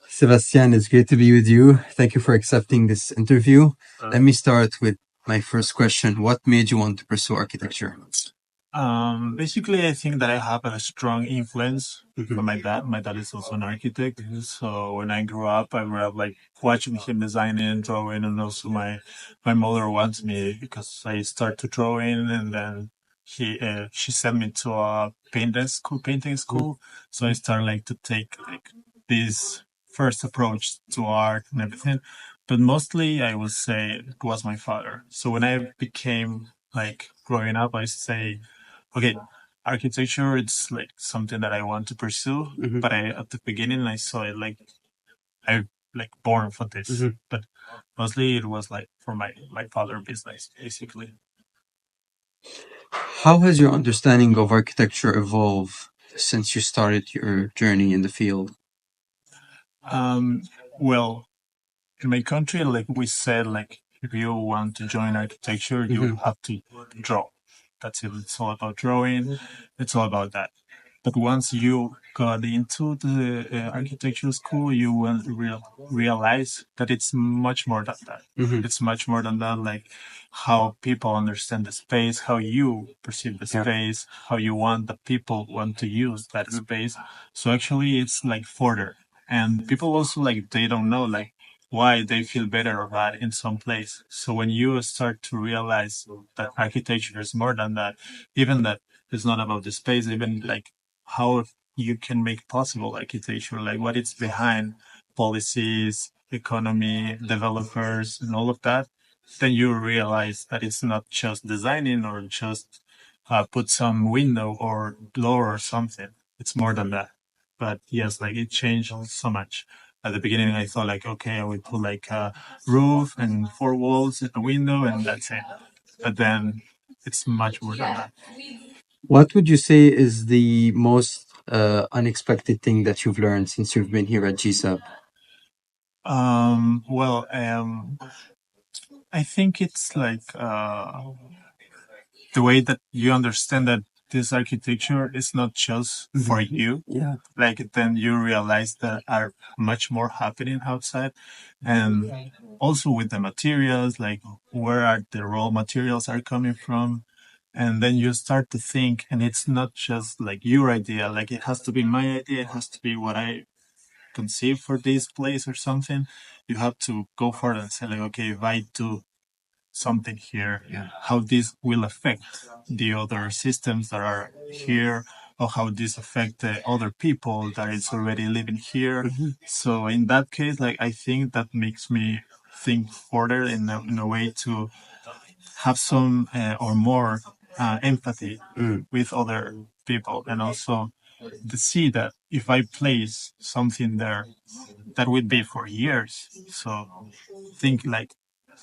Sebastian, it's great to be with you. Thank you for accepting this interview. Let me start with my first question. What made you want to pursue architecture? Basically, I think that I have a strong influence from my dad. My dad is also an architect. So when I grew up like watching him designing, drawing, and also my mother wants me because I start to drawing, and then she sent me to a painting school. So I started like to take like this first approach to art and everything. But mostly, I would say it was my father. So when I became like growing up, I say okay, architecture it's like something that I want to pursue, but I at the beginning I saw it like I like born for this. But mostly it was like for my father business basically. How has your understanding of architecture evolved since you started your journey in the field? Um well in my country like we said like if you want to join architecture you have to draw. That's it. It's all about drawing. It's all about that. But once you got into the architecture school, you will realize that it's much more than that. It's much more than that, like how people understand the space, how you perceive the space, how you want the people want to use that space. So actually, it's like further. And people also like they don't know like why they feel better or bad in some place. So when you start to realize that architecture is more than that, even that it's not about the space, even like how you can make possible architecture, like what it's behind policies, economy, developers, and all of that, then you realize that it's not just designing or just put some window or door or something. It's more than that. But yes, like it changed so much. At the beginning, I thought like, okay, I would put like a roof and four walls and a window, and that's it. But then it's much more than that. What would you say is the most unexpected thing that you've learned since you've been here at GSAPP? Well, I think it's like the way that you understand that this architecture is not just for you. Yeah. Like then you realize that are much more happening outside, and also with the materials, like where are the raw materials are coming from, and then you start to think, and it's not just like your idea. Like it has to be my idea. It has to be what I conceive for this place or something. You have to go further and say like, okay, if I do something here, how this will affect the other systems that are here, or how this affect the other people that is already living here. So in that case, like I think that makes me think further in a way to have some or more empathy with other people, and also to see that if I place something there, that would be for years. So think like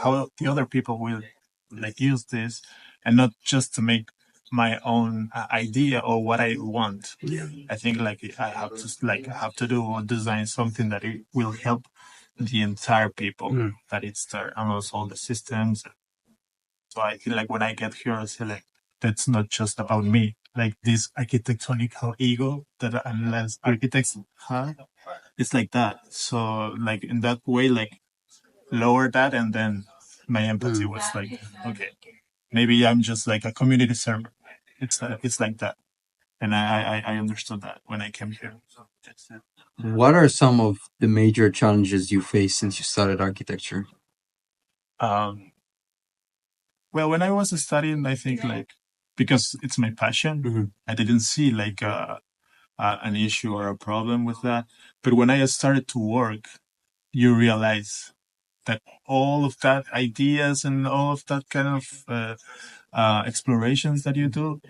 how the other people will like use this, and not just to make my own idea or what I want. I think like I have to have to do or design something that it will help the entire people that it's there, and also all the systems. So I feel like when I get here, I say like that's not just about me. Like this architectonical ego that unless architects have, it's like that. So like in that way, like lower that, and then my empathy was like, okay, maybe I'm just like a community server. It's like that, and I understood that when I came here. So that's it. What are some of the major challenges you face since you started architecture? Um, well, when I was studying, I think like because it's my passion, I didn't see like an issue or a problem with that. But when I started to work, you realize that all of that ideas and all of that kind of explorations that you do,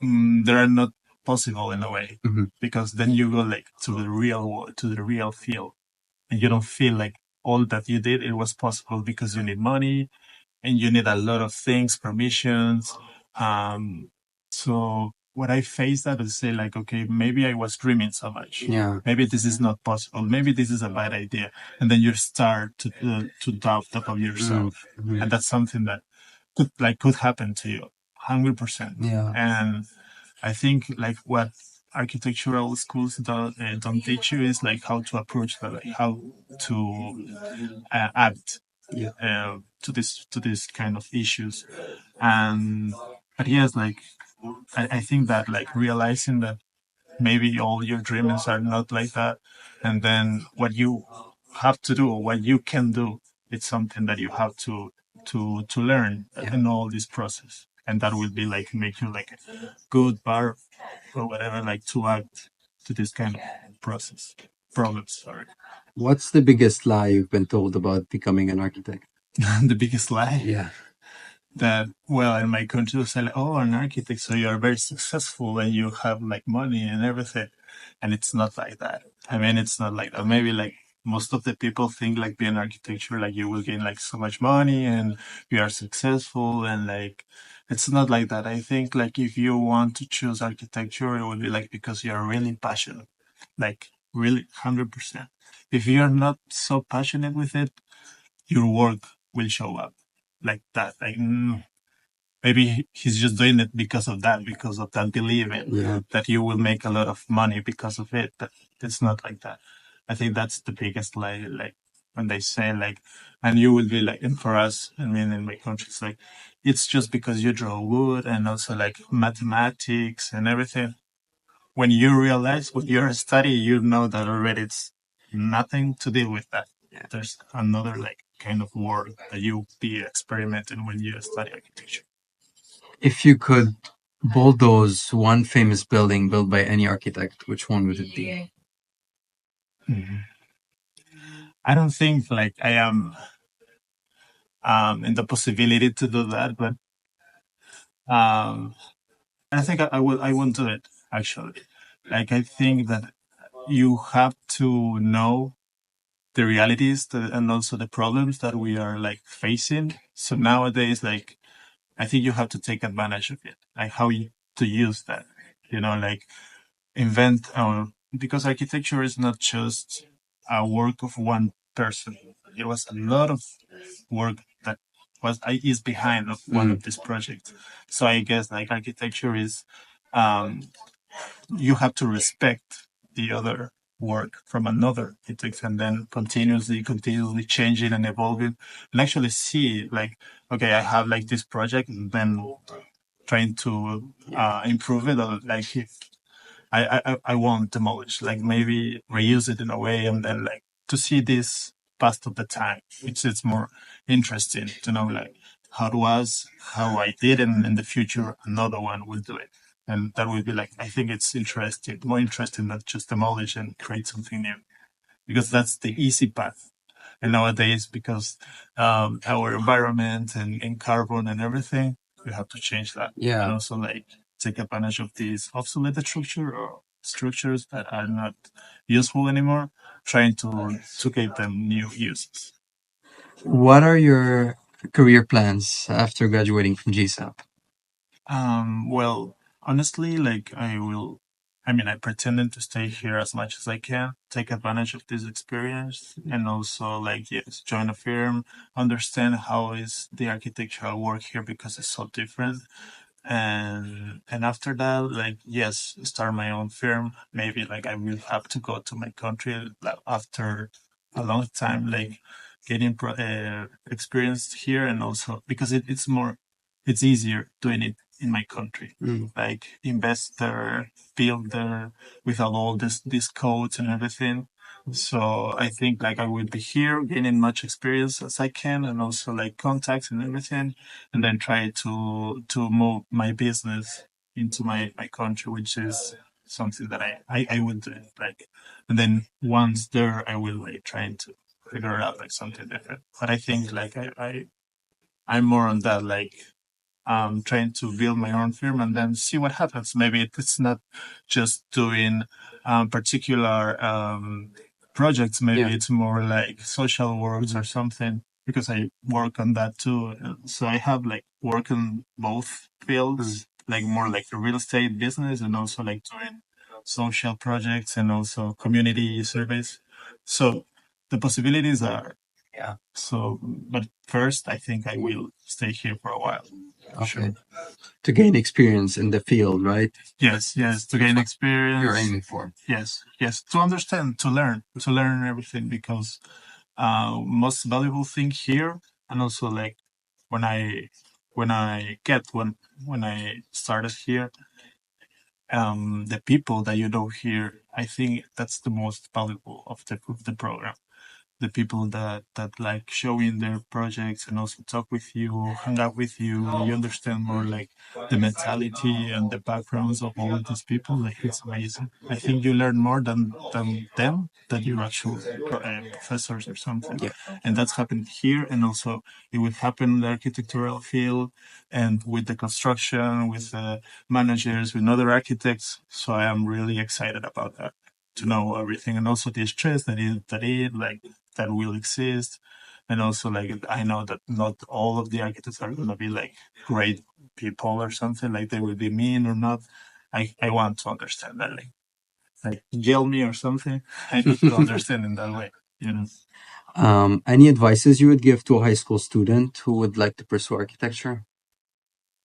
they are not possible in a way, because then you go like to the real world, to the real field, and you don't feel like all that you did it was possible because you need money and you need a lot of things, permissions. So what I faced that is say like, okay, maybe I was dreaming so much. Yeah. Maybe this is not possible. Maybe this is a bad idea, and then you start to doubt of yourself, and that's something that could happen to you. 100%. Yeah. And I think like what architectural schools don't teach you is like how to approach that, like how to act Yeah. to this kind of issues. And but yes, like I think that like realizing that maybe all your dreams are not like that, and then what you have to do or what you can do, it's something that you have to learn Yeah. in all this process, and that will be like make you like a good bar or whatever, like to act to this kind of process problems. Sorry. What's the biggest lie you've been told about becoming an architect? The biggest lie Yeah. that, well, in my country they say like, oh, an architect, so you're very successful and you have like money and everything, and it's not like that. I mean, it's not like that. Maybe like most of the people think like being architecture, like you will gain like so much money and you are successful, and like it's not like that. I think like if you want to choose architecture, it will be like because you're really passionate, like really 100%. If you're not so passionate with it, your work will show up like that. Like maybe he's just doing it because of that believing Yeah. that you will make a lot of money because of it. But it's not like that. I think that's the biggest lie. Like when they say like, and you will be like, and for us, I mean, in my country, it's like, it's just because you draw wood and also like mathematics and everything. When you realize what you're studying, you know that already it's nothing to do with that. Yeah. There's another like kind of world that you be experimenting when you study architecture. If you could bulldoze one famous building built by any architect, which one would it be? Mhm. I don't think like I am in the possibility to do that, but um, I think I won't do it actually. Like I think that you have to know the realities and also the problems that we are like facing. So nowadays, like I think you have to take advantage of it, like how you to use that. You know, like invent because architecture is not just a work of one person. It was a lot of work that was is behind of one Mm. of these projects. So I guess like architecture is um, you have to respect the other work from another architect and then continuously changing and evolving and actually see like okay, I have like this project and then trying to improve it or like if I won't demolish, like maybe reuse it in a way and then like to see this past of the time, which is more interesting to know like how it was, how I did, and in the future another one will do it. And that will be like I think it's interesting, more interesting than just demolish and create something new. Because that's the easy path. And nowadays, because our environment and carbon and everything, we have to change that. And Yeah. also like take advantage of these obsolete structure or structures that are not useful anymore, trying to give them new uses. What are your career plans after graduating from GSAPP? Well, honestly, like I mean, I pretended to stay here as much as I can, take advantage of this experience, and also like yes, join a firm, understand how is the architectural work here because it's so different, and after that, like yes, start my own firm. Maybe like I will have to go to my country like, after a long time, like getting experienced here, and also because it's more, it's easier doing it in my country. Mm. Like invest there, build there, without all these codes and everything. So I think like I will be here gaining much experience as I can, and also like contacts and everything, and then try to move my business into my country, which is something that I would do. Like, and then once there, I will like trying to figure out like something different. But I think like I'm more on that like trying to build my own firm and then see what happens. Maybe it's not just doing particular projects. Yeah. Maybe it's more like social works or something because I work on that too. So I have like work in both fields, like more like the real estate business and also like doing social projects and also community service. So the possibilities are, Yeah. so, but first I think I will stay here for a while. Okay. To gain experience in the field, right? Yes, yes, to gain experience. You're aiming for. Yes, yes, to understand, to learn everything, because most valuable thing here, and also like when I when I started here, the people that you know here, I think that's the most valuable of the program. The people that like showing their projects and also talk with you, hang out with you. You understand more like the mentality and the backgrounds of all of these people. Like it's amazing. I think you learn more than them, than your actual professors or something. Yeah. And that's happened here, and also it would happen in the architectural field and with the construction, with the managers, with other architects. So I am really excited about that, to know everything, and also the stress that it like that will exist. And also like I know that not all of the architects are gonna be like great people or something, like they will be mean or not. I want to understand that, like yell me or something. I need to understand in that way, you know. Any advices you would give to a high school student who would like to pursue architecture?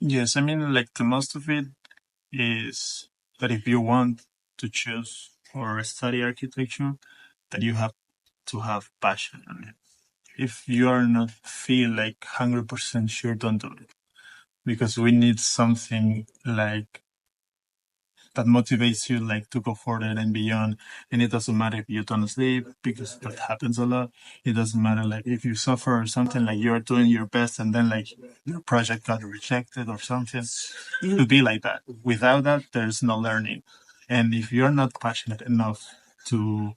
Yes, I mean, like the most of it is that if you want to choose or study architecture, that you have to have passion on it. If you are not feel like 100% sure, don't do it, because we need something like that motivates you like to go further and beyond. And it doesn't matter if you don't sleep, because that happens a lot. It doesn't matter like if you suffer or something, like you're doing your best and then like your project got rejected or something. It could be like that. Without that, there's no learning. And if you're not passionate enough to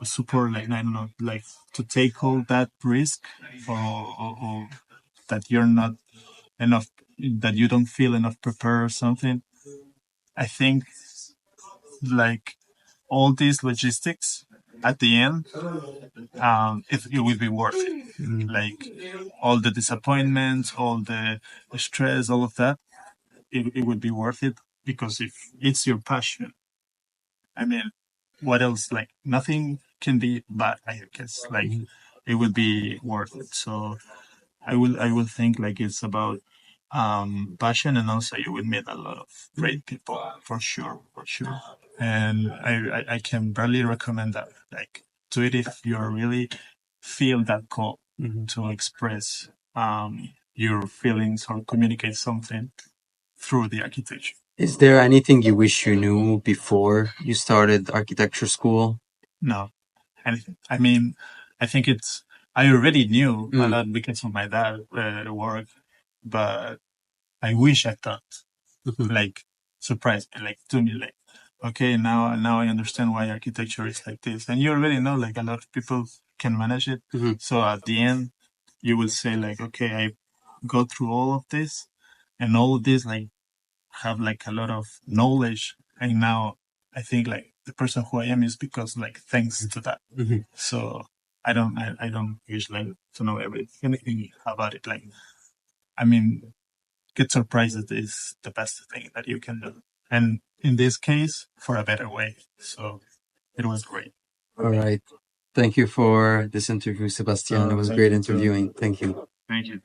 support, like I don't know, like to take all that risk, or that you're not enough, that you don't feel enough prepared or something, I think like all these logistics at the end, it will be worth it. Like all the disappointments, all the stress, all of that, it would be worth it, because if it's your passion, I mean, what else? Like nothing can be bad, I guess. Like it would be worth it. So I will think like it's about passion, and also you will meet a lot of great people, for sure, for sure. And I can barely recommend that. Like do it if you really feel that call to express your feelings or communicate something through the architecture. Is there anything you wish you knew before you started architecture school? No, and I mean, I think it's I already knew a lot because of my dad work, but I wish I thought, like surprise me, like to me, like okay, now I understand why architecture is like this, and you already know like a lot of people can manage it. So at the end, you will say like, okay, I go through all of this, and all of this like have like a lot of knowledge, and now I think like the person who I am is because like thanks to that. So I don't usually to know anything about it. Like I mean, get surprised is the best thing that you can do, and in this case, for a better way. So it was great. All right. Thank you for this interview, Sebastian. It was Thank great you too. interviewing. Thank you. Thank you.